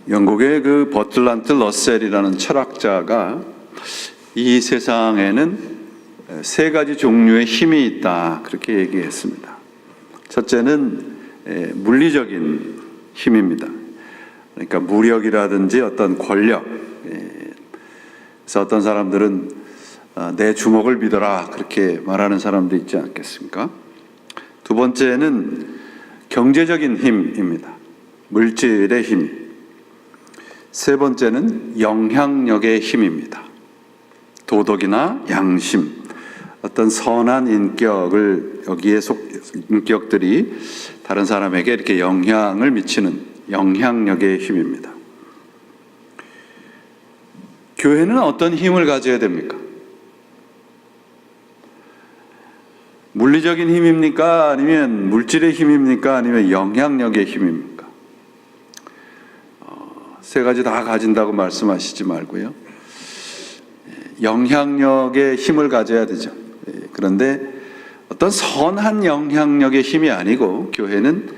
영국의 그 버틀란트 러셀이라는 철학자가 이 세상에는 세 가지 종류의 힘이 있다, 그렇게 얘기했습니다. 첫째는 물리적인 힘입니다. 그러니까 무력이라든지 어떤 권력. 그래서 어떤 사람들은 내 주먹을 믿어라, 그렇게 말하는 사람도 있지 않겠습니까? 두 번째는 경제적인 힘입니다. 물질의 힘. 세 번째는 영향력의 힘입니다. 도덕이나 양심, 어떤 선한 인격을 인격들이 다른 사람에게 이렇게 영향을 미치는 영향력의 힘입니다. 교회는 어떤 힘을 가져야 됩니까? 물리적인 힘입니까? 아니면 물질의 힘입니까? 아니면 영향력의 힘입니까? 세 가지 다 가진다고 말씀하시지 말고요. 영향력의 힘을 가져야 되죠. 그런데 어떤 선한 영향력의 힘이 아니고 교회는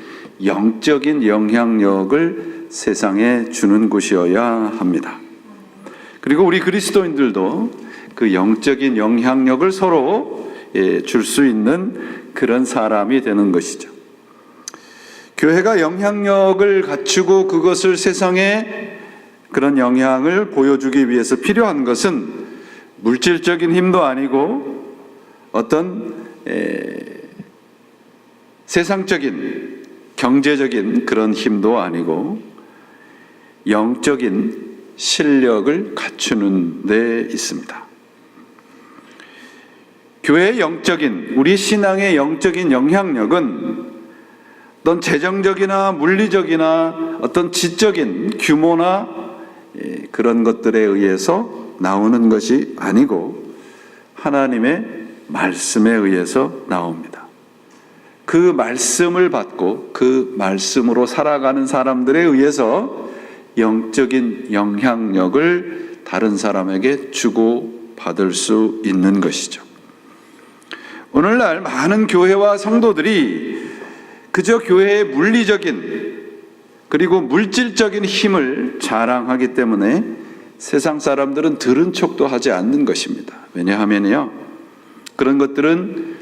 영적인 영향력을 세상에 주는 곳이어야 합니다. 그리고 우리 그리스도인들도 그 영적인 영향력을 서로 줄 수 있는 그런 사람이 되는 것이죠. 교회가 영향력을 갖추고 그것을 세상에 그런 영향을 보여주기 위해서 필요한 것은 물질적인 힘도 아니고 어떤 세상적인 경제적인 그런 힘도 아니고 영적인 실력을 갖추는 데 있습니다. 교회의 우리 신앙의 영적인 영향력은 어떤 재정적이나 물리적이나 어떤 지적인 규모나 그런 것들에 의해서 나오는 것이 아니고 하나님의 말씀에 의해서 나옵니다. 그 말씀을 받고 그 말씀으로 살아가는 사람들에 의해서 영적인 영향력을 다른 사람에게 주고 받을 수 있는 것이죠. 오늘날 많은 교회와 성도들이 그저 교회의 물리적인 그리고 물질적인 힘을 자랑하기 때문에 세상 사람들은 들은 척도 하지 않는 것입니다. 왜냐하면요, 그런 것들은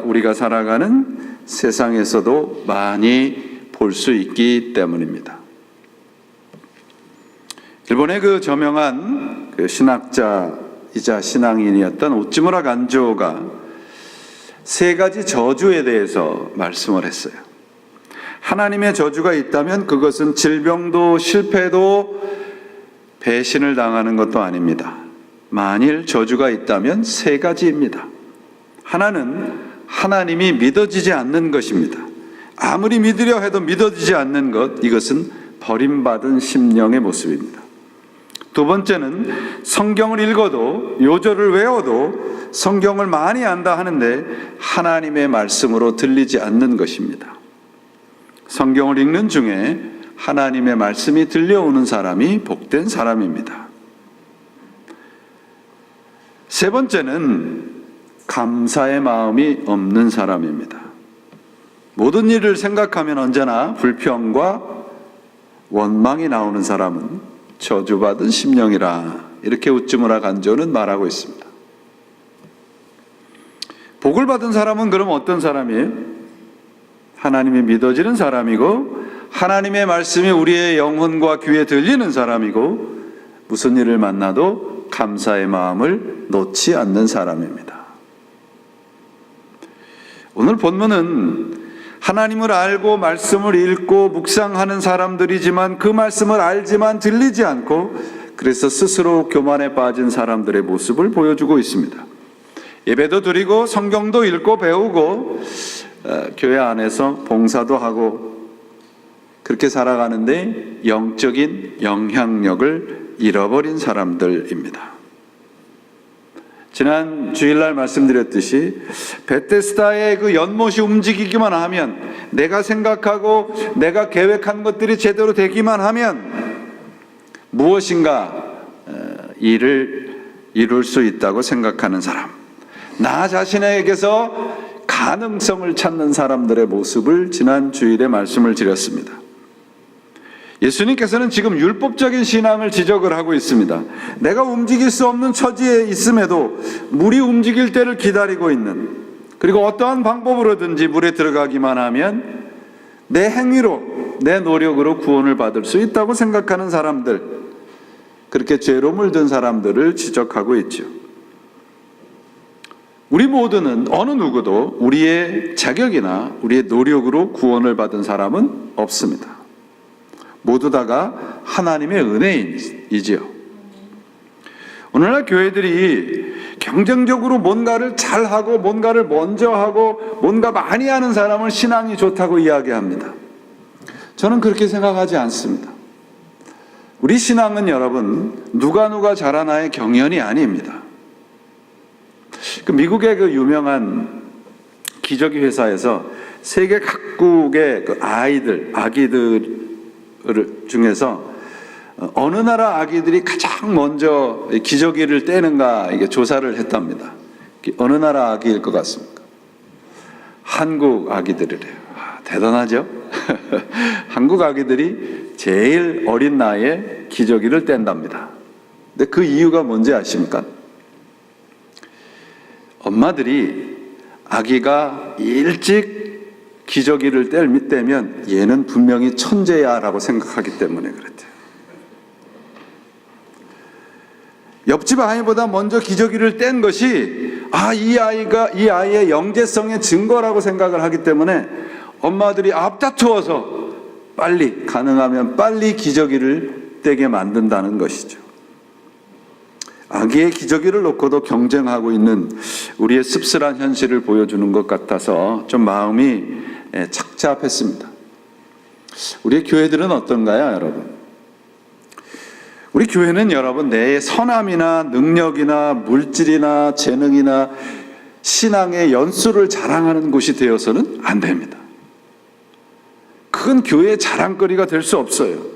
우리가 살아가는 세상에서도 많이 볼 수 있기 때문입니다. 일본의 그 저명한 신학자이자 신앙인이었던 오찌무라 간조가 세 가지 저주에 대해서 말씀을 했어요. 하나님의 저주가 있다면 그것은 질병도 실패도 배신을 당하는 것도 아닙니다. 만일 저주가 있다면 세 가지입니다. 하나는 하나님이 믿어지지 않는 것입니다. 아무리 믿으려 해도 믿어지지 않는 것, 이것은 버림받은 심령의 모습입니다. 두 번째는 성경을 읽어도 요절을 외워도 성경을 많이 안다 하는데 하나님의 말씀으로 들리지 않는 것입니다. 성경을 읽는 중에 하나님의 말씀이 들려오는 사람이 복된 사람입니다. 세 번째는 감사의 마음이 없는 사람입니다. 모든 일을 생각하면 언제나 불평과 원망이 나오는 사람은 저주받은 심령이라, 이렇게 오찌무라 간조는 말하고 있습니다. 복을 받은 사람은 그럼 어떤 사람이에요? 하나님이 믿어지는 사람이고 하나님의 말씀이 우리의 영혼과 귀에 들리는 사람이고 무슨 일을 만나도 감사의 마음을 놓지 않는 사람입니다. 오늘 본문은 하나님을 알고 말씀을 읽고 묵상하는 사람들이지만 그 말씀을 알지만 들리지 않고 그래서 스스로 교만에 빠진 사람들의 모습을 보여주고 있습니다. 예배도 드리고 성경도 읽고 배우고 교회 안에서 봉사도 하고 그렇게 살아가는데 영적인 영향력을 잃어버린 사람들입니다. 지난 주일날 말씀드렸듯이 베데스다의 그 연못이 움직이기만 하면, 내가 생각하고 내가 계획한 것들이 제대로 되기만 하면 무엇인가 일을 이룰 수 있다고 생각하는 사람, 나 자신에게서 가능성을 찾는 사람들의 모습을 지난 주일에 말씀을 드렸습니다. 예수님께서는 지금 율법적인 신앙을 지적을 하고 있습니다. 내가 움직일 수 없는 처지에 있음에도 물이 움직일 때를 기다리고 있는, 그리고 어떠한 방법으로든지 물에 들어가기만 하면 내 행위로, 내 노력으로 구원을 받을 수 있다고 생각하는 사람들, 그렇게 죄로 물든 사람들을 지적하고 있죠. 우리 모두는, 어느 누구도 우리의 자격이나 우리의 노력으로 구원을 받은 사람은 없습니다. 모두 다가 하나님의 은혜이지요. 오늘날 교회들이 경쟁적으로 뭔가를 잘하고 뭔가를 먼저 하고 뭔가 많이 하는 사람을 신앙이 좋다고 이야기합니다. 저는 그렇게 생각하지 않습니다. 우리 신앙은 여러분, 누가 잘하나의 경연이 아닙니다. 미국의 그 유명한 기저귀 회사에서 세계 각국의 그 아기들 중에서 어느 나라 아기들이 가장 먼저 기저귀를 떼는가 이게 조사를 했답니다. 어느 나라 아기일 것 같습니까? 한국 아기들이래요. 대단하죠? 한국 아기들이 제일 어린 나이에 기저귀를 뗀답니다. 근데 그 이유가 뭔지 아십니까? 엄마들이 아기가 일찍 기저귀를 떼면 얘는 분명히 천재야 라고 생각하기 때문에 그랬대요. 옆집 아이보다 먼저 기저귀를 뗀 것이 이 아이의 영재성의 증거라고 생각을 하기 때문에 엄마들이 앞다투어서 가능하면 빨리 기저귀를 떼게 만든다는 것이죠. 아기의 기저귀를 놓고도 경쟁하고 있는 우리의 씁쓸한 현실을 보여주는 것 같아서 좀 마음이 착잡했습니다. 우리의 교회들은 어떤가요, 여러분? 우리 교회는 여러분, 내 선함이나 능력이나 물질이나 재능이나 신앙의 연수를 자랑하는 곳이 되어서는 안 됩니다. 그건 교회의 자랑거리가 될 수 없어요.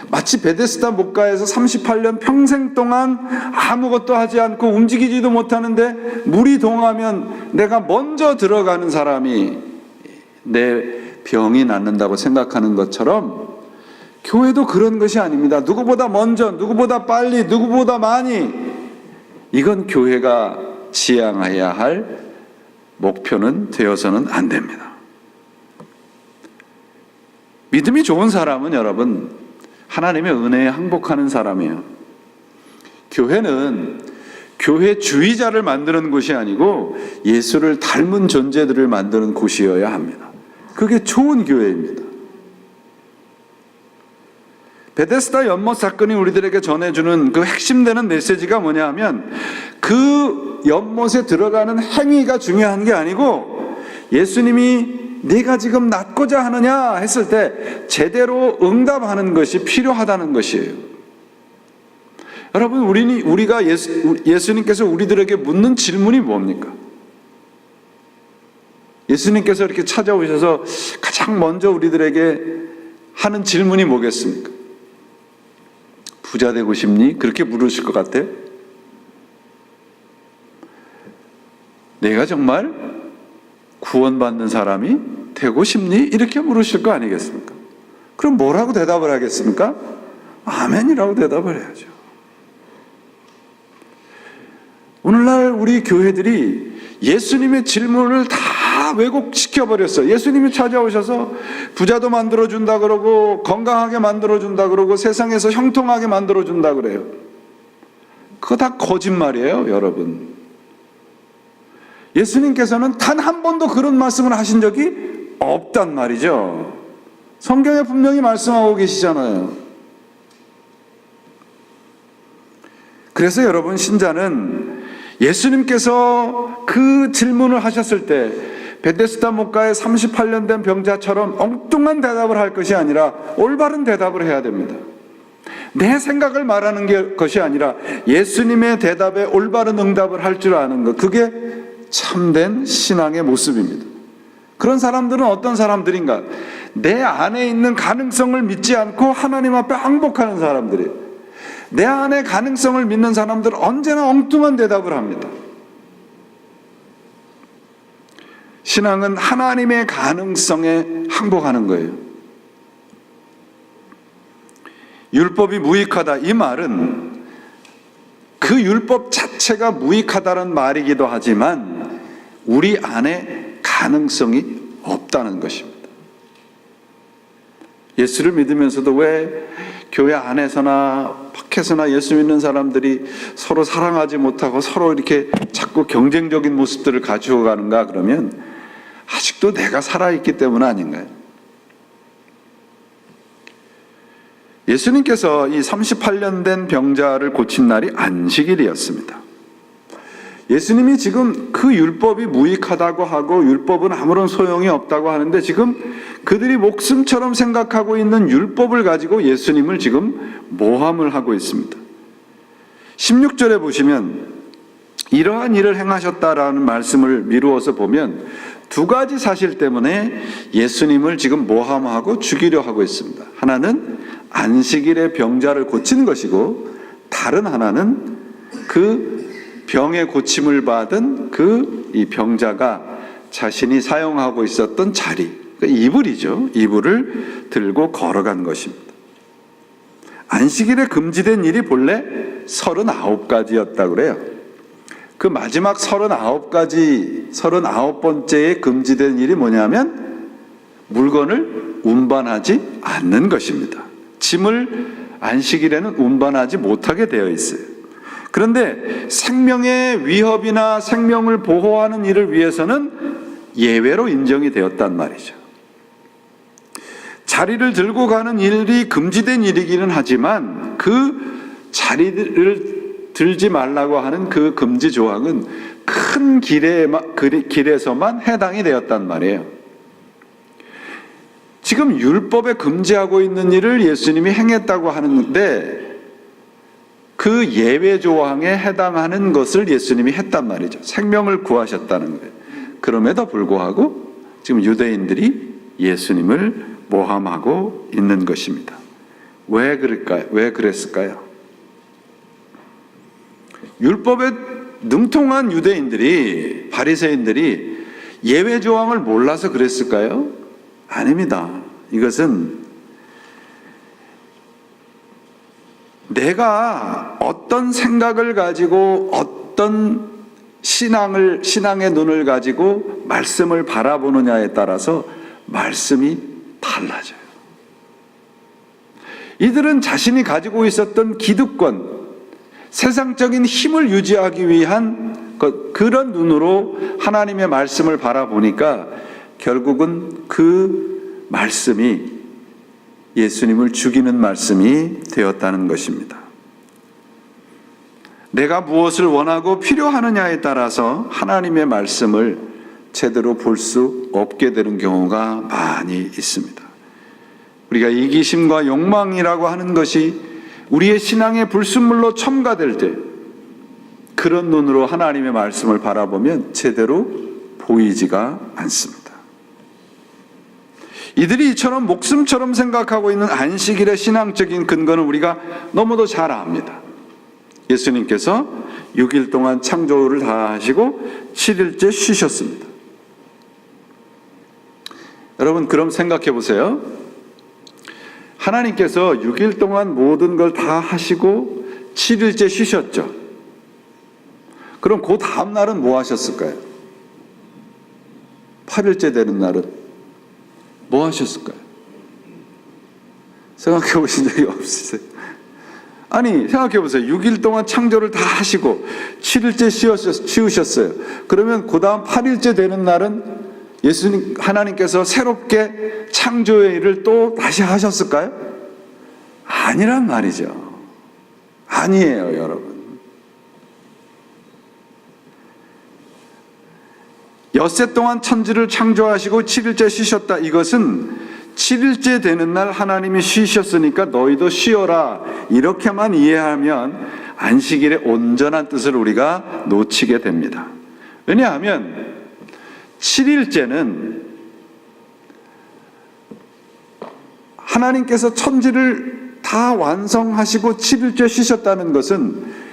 마치 베데스다 목가에서 38년 평생 동안 아무것도 하지 않고 움직이지도 못하는데 물이 동하면 내가 먼저 들어가는 사람이 내 병이 낫는다고 생각하는 것처럼 교회도 그런 것이 아닙니다. 누구보다 먼저, 누구보다 빨리, 누구보다 많이, 이건 교회가 지향해야 할 목표는 되어서는 안 됩니다. 믿음이 좋은 사람은 여러분, 하나님의 은혜에 항복하는 사람이에요. 교회는 교회주의자를 만드는 곳이 아니고 예수를 닮은 존재들을 만드는 곳이어야 합니다. 그게 좋은 교회입니다. 베데스다 연못 사건이 우리들에게 전해주는 그 핵심되는 메시지가 뭐냐 하면, 그 연못에 들어가는 행위가 중요한 게 아니고 예수님이 네가 지금 낫고자 하느냐 했을 때 제대로 응답하는 것이 필요하다는 것이에요. 여러분, 우리가 예수님께서 우리들에게 묻는 질문이 뭡니까? 예수님께서 이렇게 찾아오셔서 가장 먼저 우리들에게 하는 질문이 뭐겠습니까? 부자 되고 싶니? 그렇게 물으실 것 같아요? 내가 정말 구원받는 사람이 되고 싶니? 이렇게 물으실 거 아니겠습니까? 그럼 뭐라고 대답을 하겠습니까? 아멘이라고 대답을 해야죠. 오늘날 우리 교회들이 예수님의 질문을 다 왜곡시켜버렸어요. 예수님이 찾아오셔서 부자도 만들어준다 그러고 건강하게 만들어준다 그러고 세상에서 형통하게 만들어준다 그래요. 그거 다 거짓말이에요, 여러분. 예수님께서는 단 한 번도 그런 말씀을 하신 적이 없단 말이죠. 성경에 분명히 말씀하고 계시잖아요. 그래서 여러분, 신자는 예수님께서 그 질문을 하셨을 때 베데스다 목가에 38년 된 병자처럼 엉뚱한 대답을 할 것이 아니라 올바른 대답을 해야 됩니다. 내 생각을 말하는 것이 아니라 예수님의 대답에 올바른 응답을 할 줄 아는 것, 그게 참된 신앙의 모습입니다. 그런 사람들은 어떤 사람들인가? 내 안에 있는 가능성을 믿지 않고 하나님 앞에 항복하는 사람들이에요. 내 안에 가능성을 믿는 사람들은 언제나 엉뚱한 대답을 합니다. 신앙은 하나님의 가능성에 항복하는 거예요. 율법이 무익하다, 이 말은 그 율법 자체가 무익하다는 말이기도 하지만 우리 안에 가능성이 없다는 것입니다. 예수를 믿으면서도 왜 교회 안에서나 밖에서나 예수 믿는 사람들이 서로 사랑하지 못하고 서로 이렇게 자꾸 경쟁적인 모습들을 가지고 가는가? 그러면 아직도 내가 살아있기 때문 아닌가요? 예수님께서 이 38년 된 병자를 고친 날이 안식일이었습니다. 예수님이 지금 그 율법이 무익하다고 하고 율법은 아무런 소용이 없다고 하는데 지금 그들이 목숨처럼 생각하고 있는 율법을 가지고 예수님을 지금 모함을 하고 있습니다. 16절에 보시면 이러한 일을 행하셨다라는 말씀을 미루어서 보면 두 가지 사실 때문에 예수님을 지금 모함하고 죽이려 하고 있습니다. 하나는 안식일에 병자를 고친 것이고 다른 하나는 그 병의 고침을 받은 이 병자가 자신이 사용하고 있었던 자리, 그러니까 이불이죠. 이불을 들고 걸어간 것입니다. 안식일에 금지된 일이 본래 39가지였다고 그래요. 그 마지막 39번째에 금지된 일이 뭐냐면 물건을 운반하지 않는 것입니다. 짐을 안식일에는 운반하지 못하게 되어 있어요. 그런데 생명의 위협이나 생명을 보호하는 일을 위해서는 예외로 인정이 되었단 말이죠. 자리를 들고 가는 일이 금지된 일이기는 하지만 그 자리를 들지 말라고 하는 그 금지 조항은 큰 길에서만 해당이 되었단 말이에요. 지금 율법에 금지하고 있는 일을 예수님이 행했다고 하는데 그 예외 조항에 해당하는 것을 예수님이 했단 말이죠. 생명을 구하셨다는 거예요. 그럼에도 불구하고 지금 유대인들이 예수님을 모함하고 있는 것입니다. 왜 그럴까요? 왜 그랬을까요? 율법에 능통한 유대인들이, 바리새인들이 예외 조항을 몰라서 그랬을까요? 아닙니다. 이것은 내가 어떤 생각을 가지고 어떤 신앙의 눈을 가지고 말씀을 바라보느냐에 따라서 말씀이 달라져요. 이들은 자신이 가지고 있었던 기득권, 세상적인 힘을 유지하기 위한 그런 눈으로 하나님의 말씀을 바라보니까 결국은 그 말씀이 예수님을 죽이는 말씀이 되었다는 것입니다. 내가 무엇을 원하고 필요하느냐에 따라서 하나님의 말씀을 제대로 볼 수 없게 되는 경우가 많이 있습니다. 우리가 이기심과 욕망이라고 하는 것이 우리의 신앙의 불순물로 첨가될 때 그런 눈으로 하나님의 말씀을 바라보면 제대로 보이지가 않습니다. 이들이 이처럼 목숨처럼 생각하고 있는 안식일의 신앙적인 근거는 우리가 너무도 잘 압니다. 예수님께서 6일 동안 창조를 다 하시고 7일째 쉬셨습니다. 여러분, 그럼 생각해 보세요. 하나님께서 6일 동안 모든 걸 다 하시고 7일째 쉬셨죠. 그럼 그 다음 날은 뭐 하셨을까요? 8일째 되는 날은 뭐 하셨을까요? 생각해 보신 적이 없으세요? 아니, 생각해 보세요. 6일 동안 창조를 다 하시고 7일째 쉬우셨어요. 그러면 그 다음 8일째 되는 날은 하나님께서 새롭게 창조의 일을 또 다시 하셨을까요? 아니란 말이죠. 아니에요, 여러분. 엿새 동안 천지를 창조하시고 7일째 쉬셨다. 이것은 7일째 되는 날 하나님이 쉬셨으니까 너희도 쉬어라, 이렇게만 이해하면 안식일의 온전한 뜻을 우리가 놓치게 됩니다. 왜냐하면 7일째는 하나님께서 천지를 다 완성하시고 7일째 쉬셨다는 것은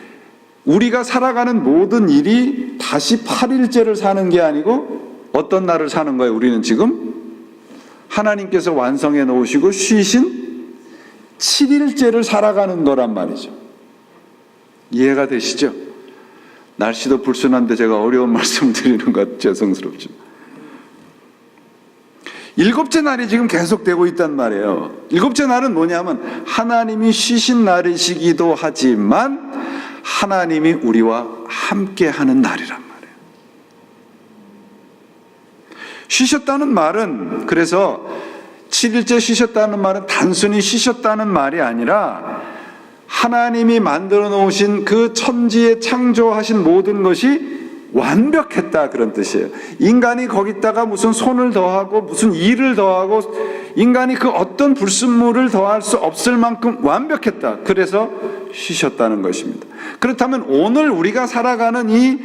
우리가 살아가는 모든 일이 다시 8일째를 사는 게 아니고 어떤 날을 사는 거예요? 우리는 지금 하나님께서 완성해 놓으시고 쉬신 7일째를 살아가는 거란 말이죠. 이해가 되시죠? 날씨도 불순한데 제가 어려운 말씀 드리는 것 죄송스럽지만 7째 날이 지금 계속되고 있단 말이에요. 7째 날은 뭐냐면 하나님이 쉬신 날이시기도 하지만 하나님이 우리와 함께 하는 날이란 말이에요. 쉬셨다는 말은, 그래서 7일째 쉬셨다는 말은 단순히 쉬셨다는 말이 아니라 하나님이 만들어 놓으신 그 천지에 창조하신 모든 것이 완벽했다, 그런 뜻이에요. 인간이 거기다가 무슨 손을 더하고 무슨 일을 더하고 인간이 그 어떤 불순물을 더할 수 없을 만큼 완벽했다. 그래서 쉬셨다는 것입니다. 그렇다면 오늘 우리가 살아가는 이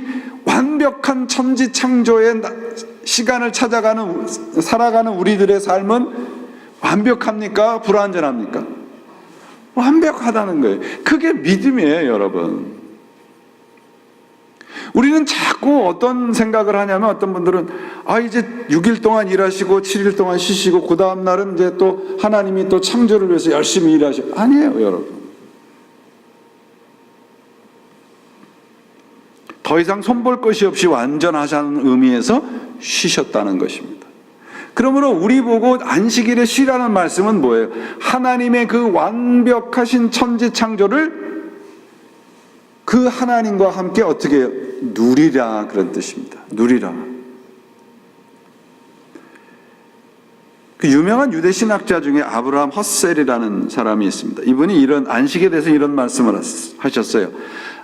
완벽한 천지 창조의 시간을 살아가는 우리들의 삶은 완벽합니까? 불완전합니까? 완벽하다는 거예요. 그게 믿음이에요, 여러분. 우리는 자꾸 어떤 생각을 하냐면, 어떤 분들은 이제 6일 동안 일하시고 7일 동안 쉬시고 그 다음 날은 이제 또 하나님이 또 창조를 위해서 열심히 일하시고. 아니에요, 여러분. 더 이상 손볼 것이 없이 완전하자는 의미에서 쉬셨다는 것입니다. 그러므로 우리 보고 안식일에 쉬라는 말씀은 뭐예요? 하나님의 그 완벽하신 천지 창조를 그 하나님과 함께 어떻게 해요? 누리라, 그런 뜻입니다. 누리라. 그 유명한 유대 신학자 중에 아브라함 헛셀이라는 사람이 있습니다. 이분이 이런 안식에 대해서 이런 말씀을 하셨어요.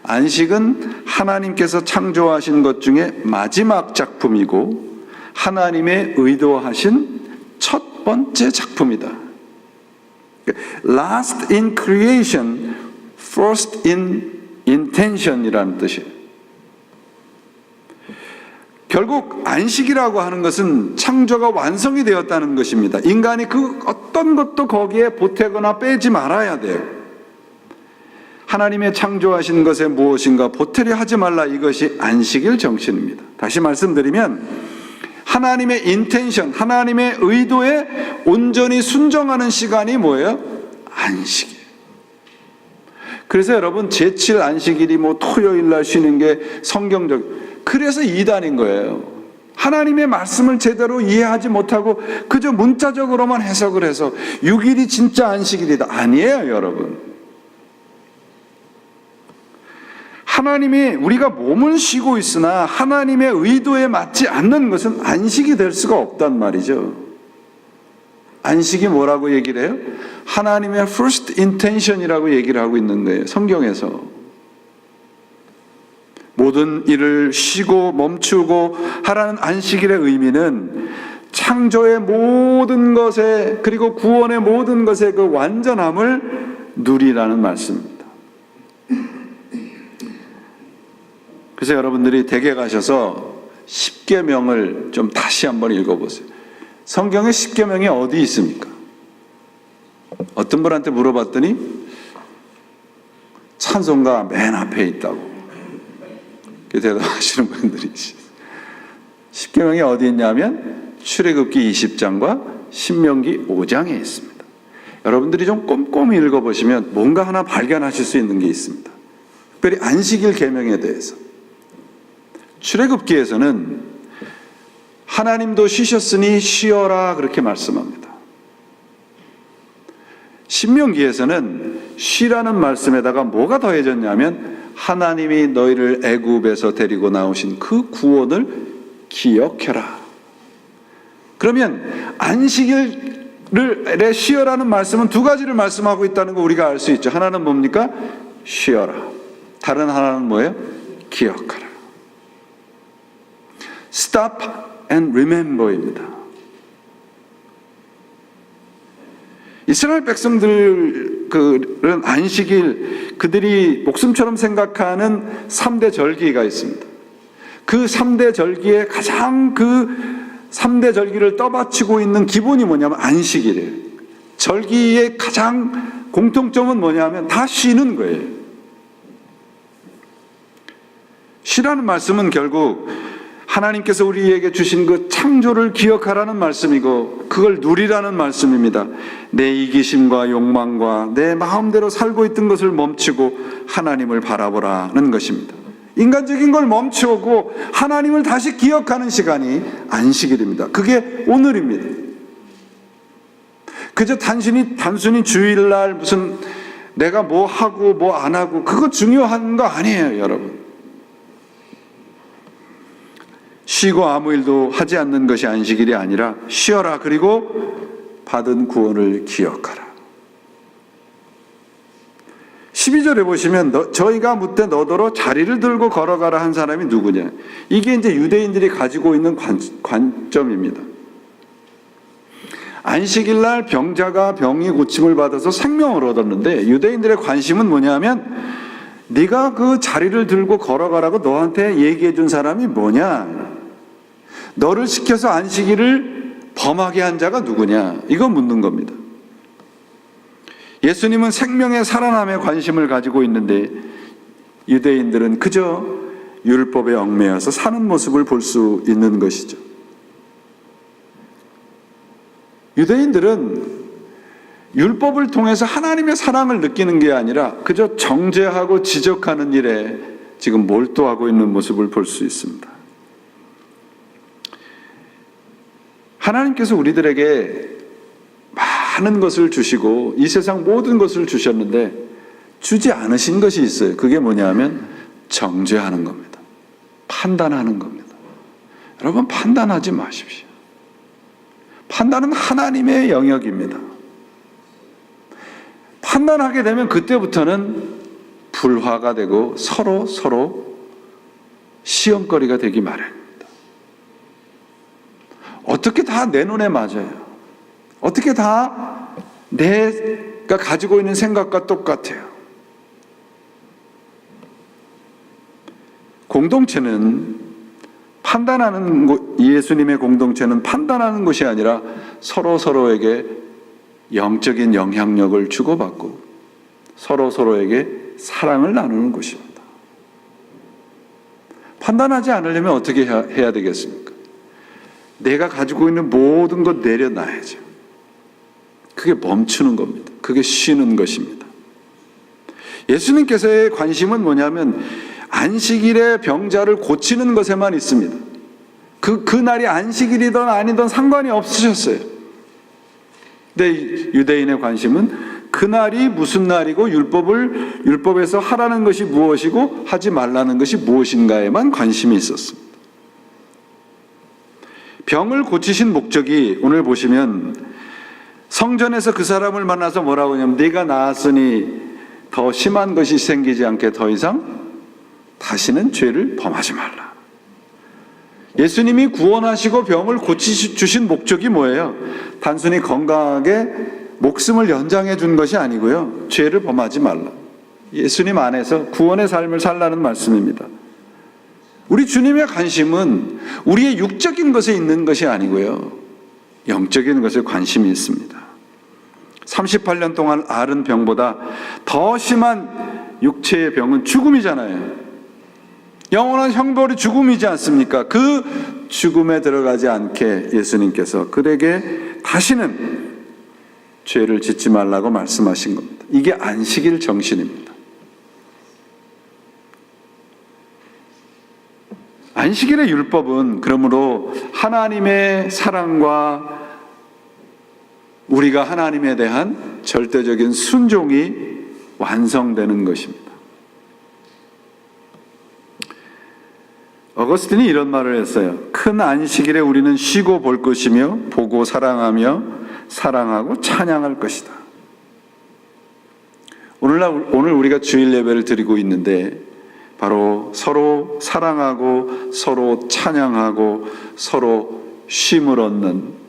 안식은 하나님께서 창조하신 것 중에 마지막 작품이고 하나님의 의도하신 첫 번째 작품이다. Last in creation, first in intention이라는 뜻이에요. 결국 안식이라고 하는 것은 창조가 완성이 되었다는 것입니다. 인간이 그 어떤 것도 거기에 보태거나 빼지 말아야 돼요. 하나님의 창조하신 것에 무엇인가 보태려 하지 말라, 이것이 안식일 정신입니다. 다시 말씀드리면 하나님의 인텐션, 하나님의 의도에 온전히 순종하는 시간이 뭐예요? 안식이에요. 그래서 여러분, 제7 안식일이 토요일 날 쉬는 게 성경적, 그래서 이단인 거예요. 하나님의 말씀을 제대로 이해하지 못하고 그저 문자적으로만 해석을 해서 6일이 진짜 안식일이다. 아니에요, 여러분. 하나님이, 우리가 몸은 쉬고 있으나 하나님의 의도에 맞지 않는 것은 안식이 될 수가 없단 말이죠. 안식이 뭐라고 얘기를 해요? 하나님의 first intention이라고 얘기를 하고 있는 거예요, 성경에서. 모든 일을 쉬고 멈추고 하라는 안식일의 의미는 창조의 모든 것에, 그리고 구원의 모든 것의 그 완전함을 누리라는 말씀입니다. 그래서 여러분들이 댁에 가셔서 십계명을 좀 다시 한번 읽어보세요. 성경에 십계명이 어디 있습니까? 어떤 분한테 물어봤더니 찬송가 맨 앞에 있다고 대답하시는 분들이 있어요. 십계명이 어디 있냐면 출애굽기 20장과 신명기 5장에 있습니다. 여러분들이 좀 꼼꼼히 읽어보시면 뭔가 하나 발견하실 수 있는 게 있습니다. 특별히 안식일 계명에 대해서. 출애굽기에서는 하나님도 쉬셨으니 쉬어라, 그렇게 말씀합니다. 신명기에서는 쉬라는 말씀에다가 뭐가 더해졌냐면 하나님이 너희를 애굽에서 데리고 나오신 그 구원을 기억해라. 그러면 안식일에 쉬어라는 말씀은 두 가지를 말씀하고 있다는 거 우리가 알 수 있죠. 하나는 뭡니까? 쉬어라. 다른 하나는 뭐예요? 기억하라. Stop and remember입니다. 이스라엘 백성들은 안식일, 그들이 목숨처럼 생각하는 3대 절기가 있습니다. 그 3대 절기에 가장 그 3대 절기를 떠받치고 있는 기본이 뭐냐면 안식일이에요. 절기의 가장 공통점은 뭐냐면 다 쉬는 거예요. 쉬라는 말씀은 결국 하나님께서 우리에게 주신 그 창조를 기억하라는 말씀이고 그걸 누리라는 말씀입니다. 내 이기심과 욕망과 내 마음대로 살고 있던 것을 멈추고 하나님을 바라보라는 것입니다. 인간적인 걸 멈추고 하나님을 다시 기억하는 시간이 안식일입니다. 그게 오늘입니다. 그저 단순히 주일날 무슨 내가 뭐 하고 뭐 안 하고 그거 중요한 거 아니에요, 여러분. 쉬고 아무 일도 하지 않는 것이 안식일이 아니라 쉬어라, 그리고 받은 구원을 기억하라. 12절에 보시면 저희가 묻되 너더러 자리를 들고 걸어가라 한 사람이 누구냐. 이게 이제 유대인들이 가지고 있는 관점입니다. 안식일날 병자가 병이 고침을 받아서 생명을 얻었는데 유대인들의 관심은 뭐냐면 네가 그 자리를 들고 걸어가라고 너한테 얘기해 준 사람이 뭐냐, 너를 시켜서 안식일을 범하게 한 자가 누구냐, 이거 묻는 겁니다. 예수님은 생명의 살아남에 관심을 가지고 있는데 유대인들은 그저 율법에 얽매여서 사는 모습을 볼 수 있는 것이죠. 유대인들은 율법을 통해서 하나님의 사랑을 느끼는 게 아니라 그저 정죄하고 지적하는 일에 지금 몰두하고 있는 모습을 볼 수 있습니다. 하나님께서 우리들에게 많은 것을 주시고 이 세상 모든 것을 주셨는데 주지 않으신 것이 있어요. 그게 뭐냐면 정죄하는 겁니다. 판단하는 겁니다. 여러분, 판단하지 마십시오. 판단은 하나님의 영역입니다. 판단하게 되면 그때부터는 불화가 되고 서로 시험거리가 되기 마련입니다. 어떻게 다 내 눈에 맞아요? 어떻게 다 내가 가지고 있는 생각과 똑같아요? 공동체는 예수님의 공동체는 판단하는 것이 아니라 서로에게 영적인 영향력을 주고받고 서로에게 사랑을 나누는 곳입니다. 판단하지 않으려면 어떻게 해야 되겠습니까? 내가 가지고 있는 모든 것 내려놔야죠. 그게 멈추는 겁니다. 그게 쉬는 것입니다. 예수님께서의 관심은 뭐냐면 안식일에 병자를 고치는 것에만 있습니다. 그날이 안식일이든 아니든 상관이 없으셨어요. 근데 유대인의 관심은 그날이 무슨 날이고 율법에서 하라는 것이 무엇이고 하지 말라는 것이 무엇인가에만 관심이 있었습니다. 병을 고치신 목적이 오늘 보시면 성전에서 그 사람을 만나서 뭐라고 하냐면 네가 나았으니 더 심한 것이 생기지 않게 더 이상 다시는 죄를 범하지 말라. 예수님이 구원하시고 병을 고치주신 목적이 뭐예요? 단순히 건강하게 목숨을 연장해 준 것이 아니고요, 죄를 범하지 말라. 예수님 안에서 구원의 삶을 살라는 말씀입니다. 우리 주님의 관심은 우리의 육적인 것에 있는 것이 아니고요, 영적인 것에 관심이 있습니다. 38년 동안 앓은 병보다 더 심한 육체의 병은 죽음이잖아요. 영원한 형벌이 죽음이지 않습니까? 그 죽음에 들어가지 않게 예수님께서 그에게 다시는 죄를 짓지 말라고 말씀하신 겁니다. 이게 안식일 정신입니다. 안식일의 율법은 그러므로 하나님의 사랑과 우리가 하나님에 대한 절대적인 순종이 완성되는 것입니다. 어거스틴이 이런 말을 했어요. 큰 안식일에 우리는 쉬고 볼 것이며 보고 사랑하며 사랑하고 찬양할 것이다. 오늘 우리가 주일 예배를 드리고 있는데 바로 서로 사랑하고 서로 찬양하고 서로 쉼을 얻는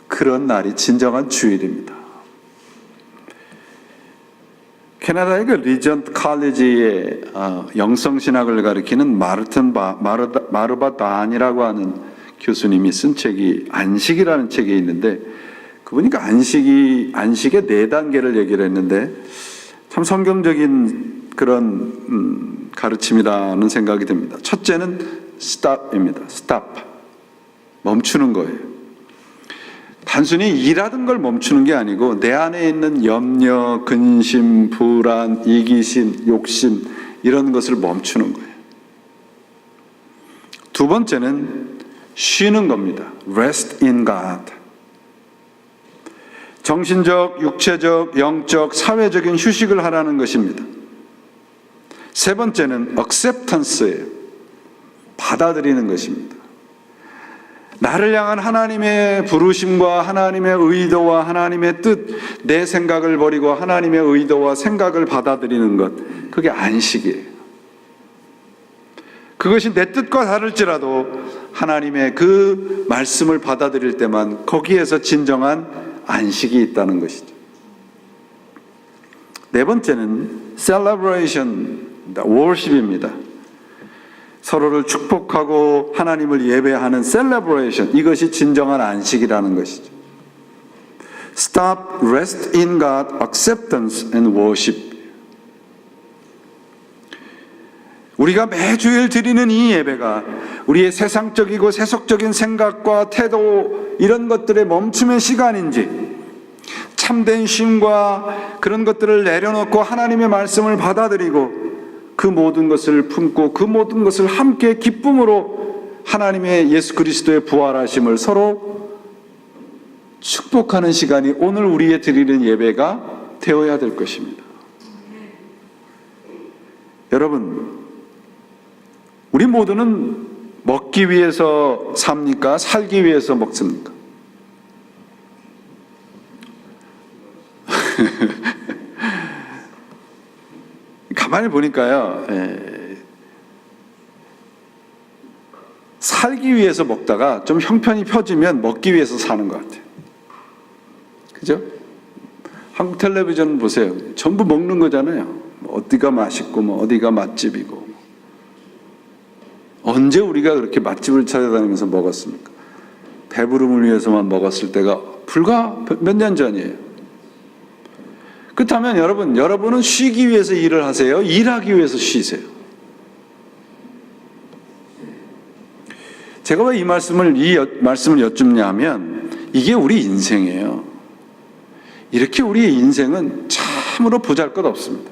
그런 날이 진정한 주일입니다. 캐나다의 그 리전트 칼리지의 영성신학을 가리키는 마르바 단이라고 하는 교수님이 쓴 책이 안식이라는 책이 있는데, 그분이 안식의 4단계를 얘기를 했는데 참 성경적인 그런 가르침이라는 생각이 듭니다. 첫째는 stop입니다. stop. 멈추는 거예요. 단순히 일하던 걸 멈추는 게 아니고 내 안에 있는 염려, 근심, 불안, 이기심, 욕심 이런 것을 멈추는 거예요. 두 번째는 쉬는 겁니다. Rest in God. 정신적, 육체적, 영적, 사회적인 휴식을 하라는 것입니다. 세 번째는 acceptance예요. 받아들이는 것입니다. 나를 향한 하나님의 부르심과 하나님의 의도와 하나님의 뜻, 내 생각을 버리고 하나님의 의도와 생각을 받아들이는 것, 그게 안식이에요. 그것이 내 뜻과 다를지라도 하나님의 그 말씀을 받아들일 때만 거기에서 진정한 안식이 있다는 것이죠. 네 번째는 celebration, worship입니다. 서로를 축복하고 하나님을 예배하는 celebration, 이것이 진정한 안식이라는 것이죠. Stop, rest in God, acceptance and worship. 우리가 매주일 드리는 이 예배가 우리의 세상적이고 세속적인 생각과 태도 이런 것들의 멈춤의 시간인지, 참된 쉼과 그런 것들을 내려놓고 하나님의 말씀을 받아들이고 그 모든 것을 품고 그 모든 것을 함께 기쁨으로 하나님의 예수 그리스도의 부활하심을 서로 축복하는 시간이 오늘 우리의 드리는 예배가 되어야 될 것입니다. 여러분, 우리 모두는 먹기 위해서 삽니까? 살기 위해서 먹습니까? 가만히 보니까요, 살기 위해서 먹다가 좀 형편이 펴지면 먹기 위해서 사는 것 같아요. 그죠? 한국 텔레비전 보세요. 전부 먹는 거잖아요. 어디가 맛있고, 어디가 맛집이고. 언제 우리가 그렇게 맛집을 찾아다니면서 먹었습니까? 배부름을 위해서만 먹었을 때가 불과 몇 년 전이에요. 그렇다면 여러분은 쉬기 위해서 일을 하세요? 일하기 위해서 쉬세요? 제가 왜 이 말씀을 여쭙냐면 이게 우리 인생이에요. 이렇게 우리의 인생은 참으로 보잘것없습니다.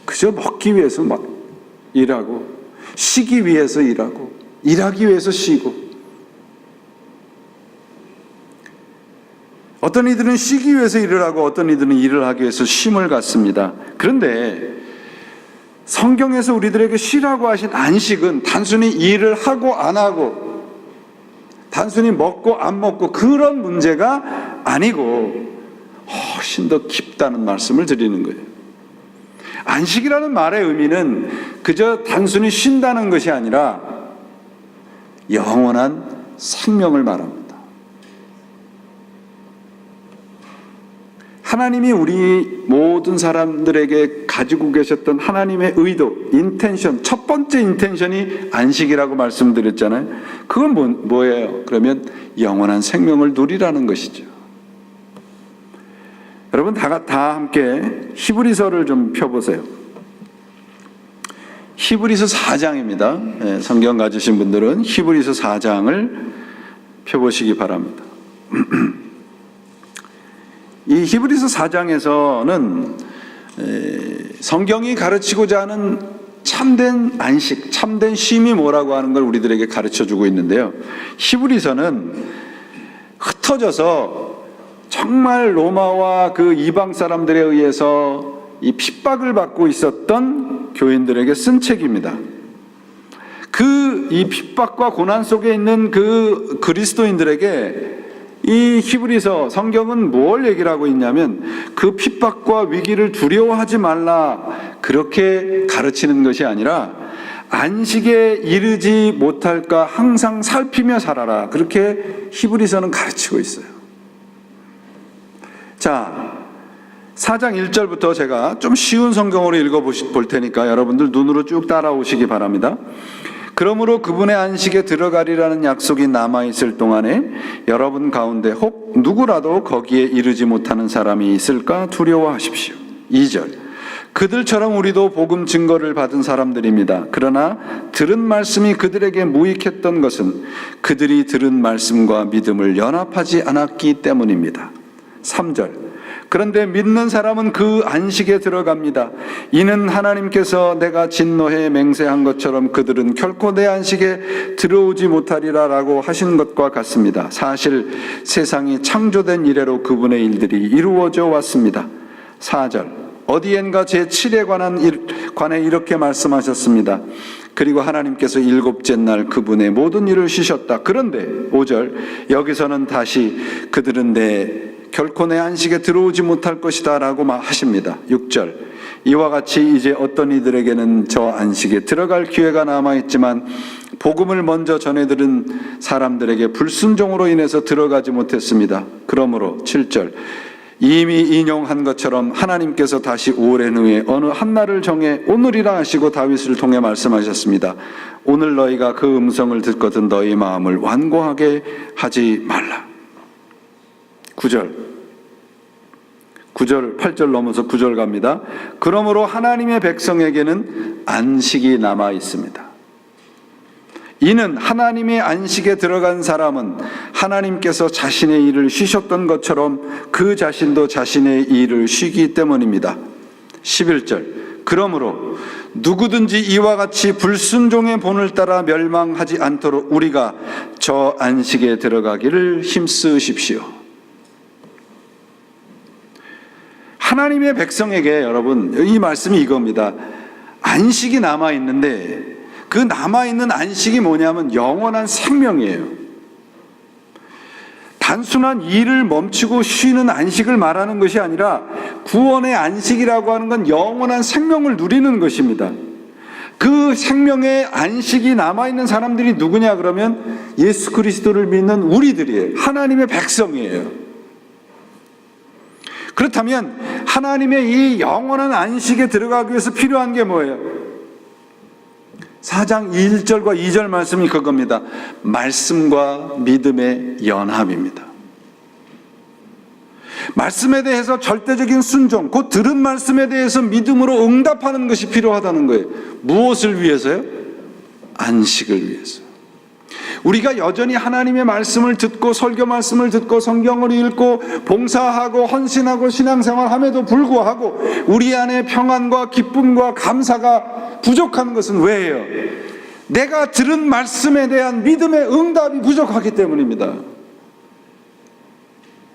그저 먹기 위해서 막 일하고, 쉬기 위해서 일하고, 일하기 위해서 쉬고. 어떤 이들은 쉬기 위해서 일을 하고 어떤 이들은 일을 하기 위해서 쉼을 갖습니다. 그런데 성경에서 우리들에게 쉬라고 하신 안식은 단순히 일을 하고 안 하고, 단순히 먹고 안 먹고 그런 문제가 아니고 훨씬 더 깊다는 말씀을 드리는 거예요. 안식이라는 말의 의미는 그저 단순히 쉰다는 것이 아니라 영원한 생명을 말합니다. 하나님이 우리 모든 사람들에게 가지고 계셨던 하나님의 의도, 인텐션, 첫 번째 인텐션이 안식이라고 말씀드렸잖아요. 그건 뭐예요? 그러면 영원한 생명을 누리라는 것이죠. 여러분 다 함께 히브리서를 좀 펴보세요. 히브리서 4장입니다. 성경 가지신 분들은 히브리서 4장을 펴보시기 바랍니다. 이 히브리서 4장에서는 성경이 가르치고자 하는 참된 안식, 참된 쉼이 뭐라고 하는 걸 우리들에게 가르쳐주고 있는데요. 히브리서는 흩어져서 정말 로마와 그 이방 사람들에 의해서 이 핍박을 받고 있었던 교인들에게 쓴 책입니다. 이 핍박과 고난 속에 있는 그 그리스도인들에게 이 히브리서 성경은 뭘 얘기를 하고 있냐면 그 핍박과 위기를 두려워하지 말라, 그렇게 가르치는 것이 아니라 안식에 이르지 못할까 항상 살피며 살아라, 그렇게 히브리서는 가르치고 있어요. 자, 4장 1절부터 제가 좀 쉬운 성경으로 읽어볼 테니까 여러분들 눈으로 쭉 따라오시기 바랍니다. 그러므로 그분의 안식에 들어가리라는 약속이 남아있을 동안에 여러분 가운데 혹 누구라도 거기에 이르지 못하는 사람이 있을까 두려워하십시오. 2절, 그들처럼 우리도 복음 증거를 받은 사람들입니다. 그러나 들은 말씀이 그들에게 무익했던 것은 그들이 들은 말씀과 믿음을 연합하지 않았기 때문입니다. 3절. 그런데 믿는 사람은 그 안식에 들어갑니다. 이는 하나님께서 내가 진노해 맹세한 것처럼 그들은 결코 내 안식에 들어오지 못하리라 라고 하신 것과 같습니다. 사실 세상이 창조된 이래로 그분의 일들이 이루어져 왔습니다. 4절. 어디엔가 제7에 관해 이렇게 말씀하셨습니다. 그리고 하나님께서 일곱째 날 그분의 모든 일을 쉬셨다. 그런데 5절. 여기서는 다시 그들은 결코 내 안식에 들어오지 못할 것이다 라고 하십니다. 6절. 이와 같이 이제 어떤 이들에게는 저 안식에 들어갈 기회가 남아있지만 복음을 먼저 전해들은 사람들에게 불순종으로 인해서 들어가지 못했습니다. 그러므로 7절. 이미 인용한 것처럼 하나님께서 다시 오랜 후에 어느 한날을 정해 오늘이라 하시고 다윗을 통해 말씀하셨습니다. 오늘 너희가 그 음성을 듣거든 너희 마음을 완고하게 하지 말라. 9절 8절 넘어서 9절 갑니다. 그러므로 하나님의 백성에게는 안식이 남아 있습니다. 이는 하나님의 안식에 들어간 사람은 하나님께서 자신의 일을 쉬셨던 것처럼 그 자신도 자신의 일을 쉬기 때문입니다. 11절. 그러므로 누구든지 이와 같이 불순종의 본을 따라 멸망하지 않도록 우리가 저 안식에 들어가기를 힘쓰십시오. 하나님의 백성에게 여러분 이 말씀이 이겁니다. 안식이 남아있는데 그 남아있는 안식이 뭐냐면 영원한 생명이에요. 단순한 일을 멈추고 쉬는 안식을 말하는 것이 아니라 구원의 안식이라고 하는 건 영원한 생명을 누리는 것입니다. 그 생명의 안식이 남아있는 사람들이 누구냐 그러면 예수 그리스도를 믿는 우리들이에요. 하나님의 백성이에요. 그렇다면 하나님의 이 영원한 안식에 들어가기 위해서 필요한 게 뭐예요? 4장 1절과 2절 말씀이 그겁니다. 말씀과 믿음의 연합입니다. 말씀에 대해서 절대적인 순종, 곧 들은 말씀에 대해서 믿음으로 응답하는 것이 필요하다는 거예요. 무엇을 위해서요? 안식을 위해서. 우리가 여전히 하나님의 말씀을 듣고 설교 말씀을 듣고 성경을 읽고 봉사하고 헌신하고 신앙생활함에도 불구하고 우리 안에 평안과 기쁨과 감사가 부족한 것은 왜예요? 내가 들은 말씀에 대한 믿음의 응답이 부족하기 때문입니다.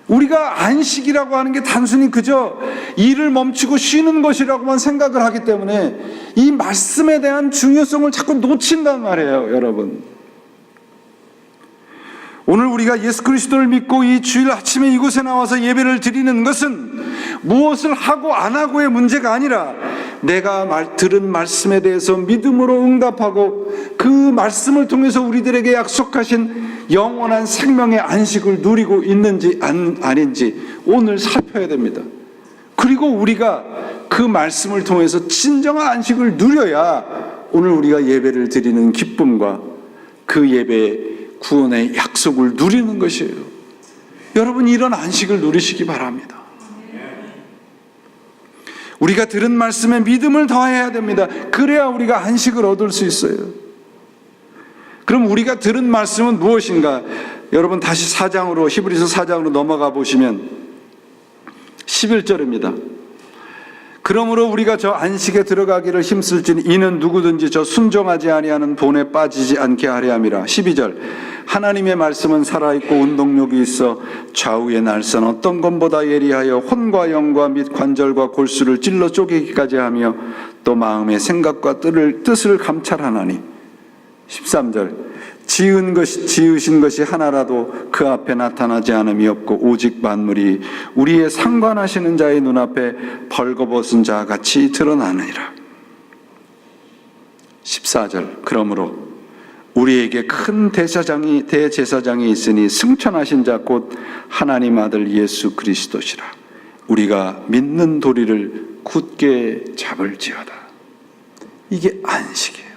우리가 안식이라고 하는 게 단순히 그저 일을 멈추고 쉬는 것이라고만 생각을 하기 때문에 이 말씀에 대한 중요성을 자꾸 놓친단 말이에요, 여러분. 오늘 우리가 예수 그리스도를 믿고 이 주일 아침에 이곳에 나와서 예배를 드리는 것은 무엇을 하고 안 하고의 문제가 아니라 내가 들은 말씀에 대해서 믿음으로 응답하고 그 말씀을 통해서 우리들에게 약속하신 영원한 생명의 안식을 누리고 있는지 아닌지 오늘 살펴야 됩니다. 그리고 우리가 그 말씀을 통해서 진정한 안식을 누려야 오늘 우리가 예배를 드리는 기쁨과 그 예배의 구원의 약속을 누리는 것이에요. 여러분 이런 안식을 누리시기 바랍니다. 우리가 들은 말씀에 믿음을 더해야 됩니다. 그래야 우리가 안식을 얻을 수 있어요. 그럼 우리가 들은 말씀은 무엇인가? 여러분 다시 히브리서 4장으로 넘어가 보시면 11절입니다. 그러므로 우리가 저 안식에 들어가기를 힘쓸지니 이는 누구든지 저 순종하지 아니하는 본에 빠지지 않게 하려 함이라. 12절. 하나님의 말씀은 살아있고 운동력이 있어 좌우의 날선 어떤 것보다 예리하여 혼과 영과 및 관절과 골수를 찔러 쪼개기까지 하며 또 마음의 생각과 뜻을 감찰하나니. 13절. 지으신 것이 하나라도 그 앞에 나타나지 않음이 없고 오직 만물이 우리의 상관하시는 자의 눈앞에 벌거벗은 자 같이 드러나느니라. 14절. 그러므로 우리에게 큰 대제사장이 있으니 승천하신 자 곧 하나님 아들 예수 그리스도시라. 우리가 믿는 도리를 굳게 잡을지어다. 이게 안식이에요.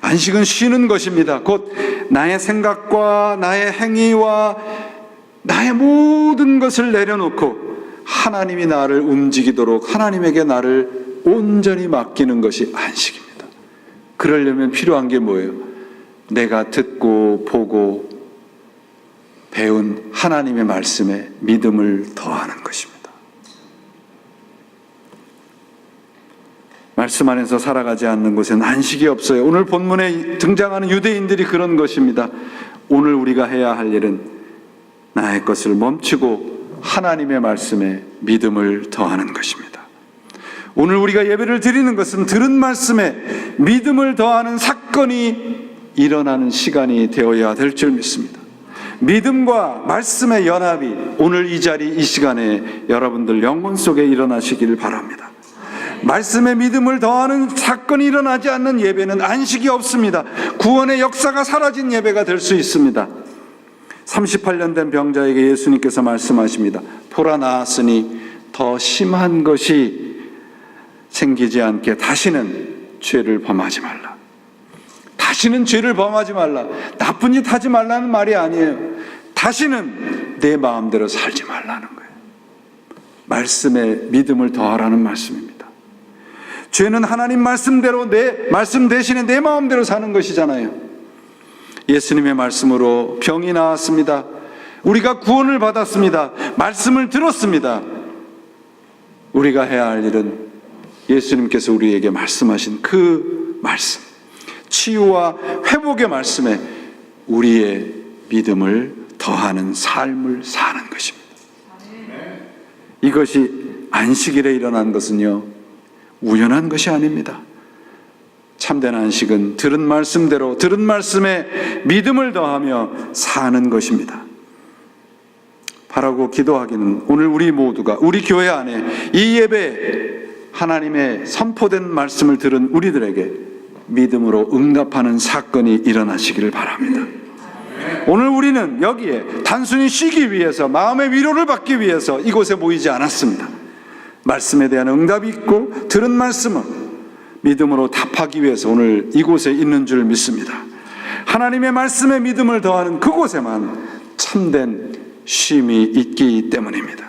안식은 쉬는 것입니다. 곧 나의 생각과 나의 행위와 나의 모든 것을 내려놓고 하나님이 나를 움직이도록 하나님에게 나를 온전히 맡기는 것이 안식입니다. 그러려면 필요한 게 뭐예요? 내가 듣고 보고 배운 하나님의 말씀에 믿음을 더하는 것입니다. 말씀 안에서 살아가지 않는 곳엔 안식이 없어요. 오늘 본문에 등장하는 유대인들이 그런 것입니다. 오늘 우리가 해야 할 일은 나의 것을 멈추고 하나님의 말씀에 믿음을 더하는 것입니다. 오늘 우리가 예배를 드리는 것은 들은 말씀에 믿음을 더하는 사건이 일어나는 시간이 되어야 될 줄 믿습니다. 믿음과 말씀의 연합이 오늘 이 자리 이 시간에 여러분들 영혼 속에 일어나시길 바랍니다. 말씀에 믿음을 더하는 사건이 일어나지 않는 예배는 안식이 없습니다. 구원의 역사가 사라진 예배가 될 수 있습니다. 38년 된 병자에게 예수님께서 말씀하십니다. 보라, 나았으니 더 심한 것이 생기지 않게 다시는 죄를 범하지 말라. 다시는 죄를 범하지 말라. 나쁜 짓 하지 말라는 말이 아니에요. 다시는 내 마음대로 살지 말라는 거예요. 말씀에 믿음을 더하라는 말씀입니다. 죄는 하나님 말씀대로, 내 말씀 대신에 내 마음대로 사는 것이잖아요. 예수님의 말씀으로 병이 나았습니다. 우리가 구원을 받았습니다. 말씀을 들었습니다. 우리가 해야 할 일은 예수님께서 우리에게 말씀하신 그 말씀, 치유와 회복의 말씀에 우리의 믿음을 더하는 삶을 사는 것입니다. 이것이 안식일에 일어난 것은요, 우연한 것이 아닙니다. 참된 안식은 들은 말씀대로, 들은 말씀에 믿음을 더하며 사는 것입니다. 바라고 기도하기는 오늘 우리 모두가 우리 교회 안에 이 예배에 하나님의 선포된 말씀을 들은 우리들에게 믿음으로 응답하는 사건이 일어나시기를 바랍니다. 오늘 우리는 여기에 단순히 쉬기 위해서, 마음의 위로를 받기 위해서 이곳에 모이지 않았습니다. 말씀에 대한 응답이 있고 들은 말씀은 믿음으로 답하기 위해서 오늘 이곳에 있는 줄 믿습니다. 하나님의 말씀에 믿음을 더하는 그곳에만 참된 쉼이 있기 때문입니다.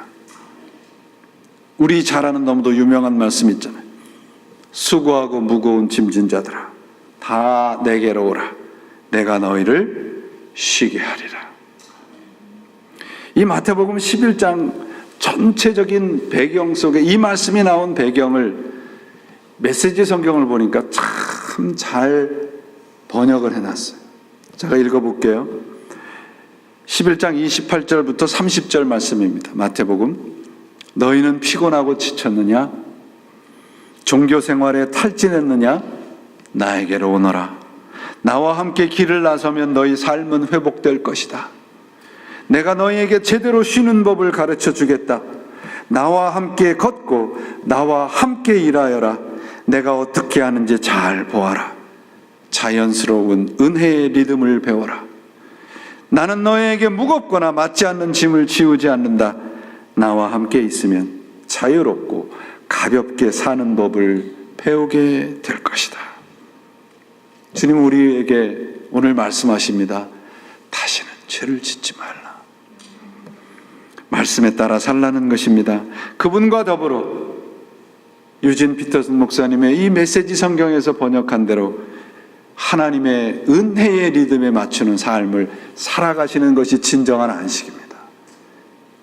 우리 잘 아는 너무도 유명한 말씀 있잖아요. 수고하고 무거운 짐진 자들아, 다 내게로 오라. 내가 너희를 쉬게 하리라. 이 마태복음 11장 전체적인 배경 속에 이 말씀이 나온 배경을 메시지 성경을 보니까 참 잘 번역을 해놨어요. 제가 읽어볼게요. 11장 28절부터 30절 말씀입니다. 마태복음. 너희는 피곤하고 지쳤느냐? 종교 생활에 탈진했느냐? 나에게로 오너라. 나와 함께 길을 나서면 너희 삶은 회복될 것이다. 내가 너희에게 제대로 쉬는 법을 가르쳐 주겠다. 나와 함께 걷고 나와 함께 일하여라. 내가 어떻게 하는지 잘 보아라. 자연스러운 은혜의 리듬을 배워라. 나는 너희에게 무겁거나 맞지 않는 짐을 지우지 않는다. 나와 함께 있으면 자유롭고 가볍게 사는 법을 배우게 될 것이다. 주님 우리에게 오늘 말씀하십니다. 다시는 죄를 짓지 말라. 말씀에 따라 살라는 것입니다. 그분과 더불어 유진 피터슨 목사님의 이 메시지 성경에서 번역한 대로 하나님의 은혜의 리듬에 맞추는 삶을 살아가시는 것이 진정한 안식입니다.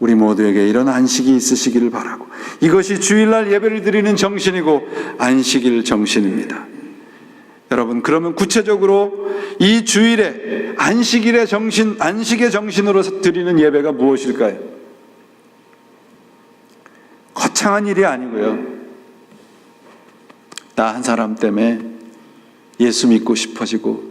우리 모두에게 이런 안식이 있으시기를 바라고, 이것이 주일날 예배를 드리는 정신이고 안식일 정신입니다. 여러분, 그러면 구체적으로 이 주일에 안식일의 정신, 안식의 정신으로 드리는 예배가 무엇일까요? 거창한 일이 아니고요, 나 한 사람 때문에 예수 믿고 싶어지고,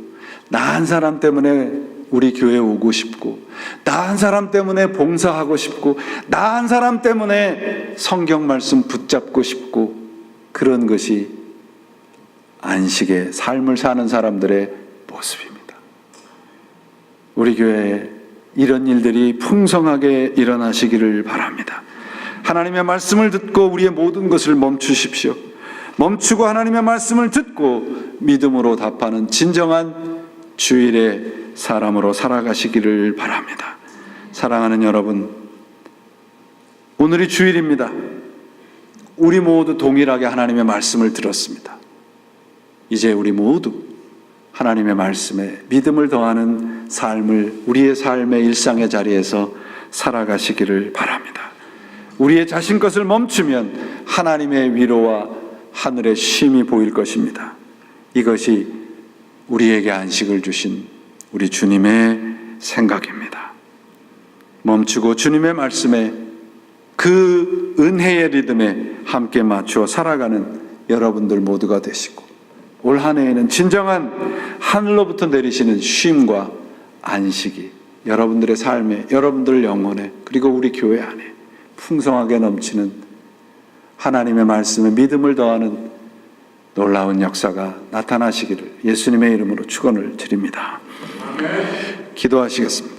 나 한 사람 때문에 우리 교회 오고 싶고, 나 한 사람 때문에 봉사하고 싶고, 나 한 사람 때문에 성경 말씀 붙잡고 싶고, 그런 것이 안식의 삶을 사는 사람들의 모습입니다. 우리 교회에 이런 일들이 풍성하게 일어나시기를 바랍니다. 하나님의 말씀을 듣고 우리의 모든 것을 멈추십시오. 멈추고 하나님의 말씀을 듣고 믿음으로 답하는 진정한 주일의 사람으로 살아가시기를 바랍니다. 사랑하는 여러분, 오늘이 주일입니다. 우리 모두 동일하게 하나님의 말씀을 들었습니다. 이제 우리 모두 하나님의 말씀에 믿음을 더하는 삶을 우리의 삶의 일상의 자리에서 살아가시기를 바랍니다. 우리의 자신 것을 멈추면 하나님의 위로와 하늘의 쉼이 보일 것입니다. 이것이 우리에게 안식을 주신 우리 주님의 생각입니다. 멈추고 주님의 말씀에 그 은혜의 리듬에 함께 맞추어 살아가는 여러분들 모두가 되시고, 올 한 해에는 진정한 하늘로부터 내리시는 쉼과 안식이 여러분들의 삶에, 여러분들 영혼에, 그리고 우리 교회 안에 풍성하게 넘치는 하나님의 말씀에 믿음을 더하는 놀라운 역사가 나타나시기를 예수님의 이름으로 축원을 드립니다. 기도하시겠습니다.